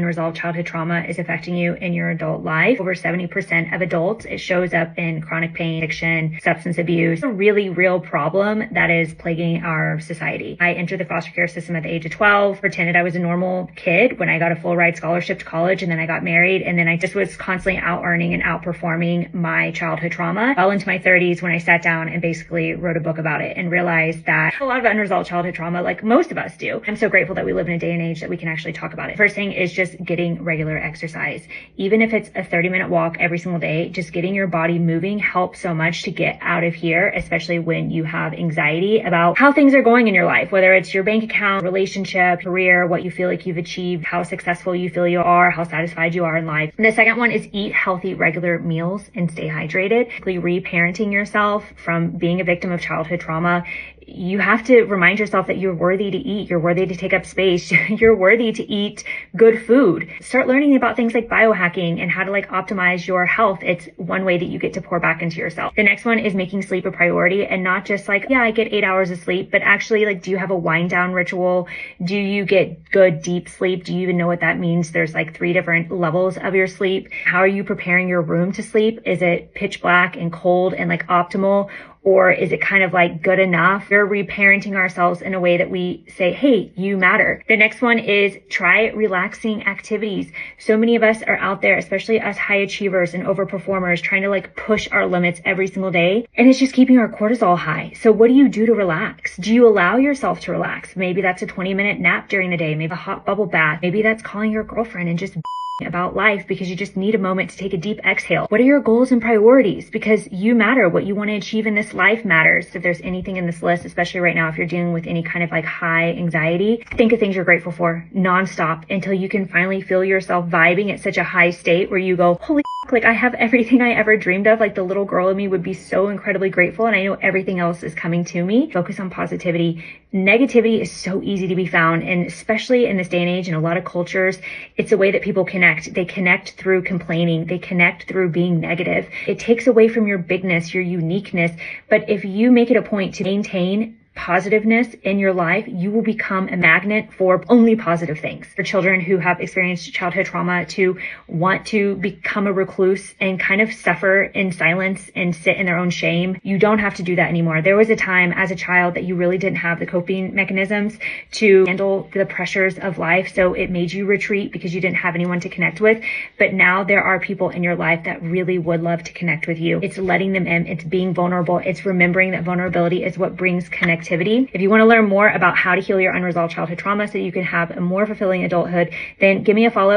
Unresolved childhood trauma is affecting you in your adult life. Over 70% of adults, it shows up in chronic pain, addiction, substance abuse. It's a really real problem that is plaguing our society. I entered the foster care system at the age of 12, pretended I was a normal kid when I got a full ride scholarship to college, and then I got married, and then I just was constantly out earning and outperforming my childhood trauma. Well into my 30s when I sat down and basically wrote a book about it and realized that a lot of unresolved childhood trauma, like most of us do. I'm so grateful that we live in a day and age that we can actually talk about it. First thing is just getting regular exercise. Even if it's a 30-minute walk every single day, just getting your body moving helps so much to get out of here, especially when you have anxiety about how things are going in your life, whether it's your bank account, relationship, career, what you feel like you've achieved, how successful you feel you are, how satisfied you are in life. And the second one is eat healthy, regular meals and stay hydrated. Reparenting yourself from being a victim of childhood trauma. You have to remind yourself that you're worthy to eat, you're worthy to take up space, you're worthy to eat good food. Start learning about things like biohacking and how to optimize your health. It's one way that you get to pour back into yourself. The next one is making sleep a priority, and not just yeah, I get 8 hours of sleep, but actually do you have a wind down ritual? Do you get good deep sleep? Do you even know what that means? There's 3 different levels of your sleep. How are you preparing your room to sleep? Is it pitch black and cold and optimal? Or is it kind of good enough? We're reparenting ourselves in a way that we say, hey, you matter. The next one is try relaxing activities. So many of us are out there, especially us high achievers and overperformers, trying to push our limits every single day. And it's just keeping our cortisol high. So what do you do to relax? Do you allow yourself to relax? Maybe that's a 20-minute nap during the day, maybe a hot bubble bath. Maybe that's calling your girlfriend and just about life because you just need a moment to take a deep exhale. What are your goals and priorities? Because you matter. What you want to achieve in this life matters. If there's anything in this list, especially right now, if you're dealing with any kind of high anxiety, think of things you're grateful for nonstop until you can finally feel yourself vibing at such a high state where you go, holy I have everything I ever dreamed of. The little girl in me would be so incredibly grateful, and I know everything else is coming to me. Focus on positivity. Negativity is so easy to be found, and especially in this day and age, in a lot of cultures, it's a way that people connect. They connect through complaining. They connect through being negative. It takes away from your bigness, your uniqueness. But if you make it a point to maintain positiveness in your life, you will become a magnet for only positive things. For children who have experienced childhood trauma to want to become a recluse and kind of suffer in silence and sit in their own shame, you don't have to do that anymore. There was a time as a child that you really didn't have the coping mechanisms to handle the pressures of life, so it made you retreat because you didn't have anyone to connect with. But now there are people in your life that really would love to connect with you. It's letting them in. It's being vulnerable. It's remembering that vulnerability is what brings connectivity. If you want to learn more about how to heal your unresolved childhood trauma so you can have a more fulfilling adulthood, then give me a follow.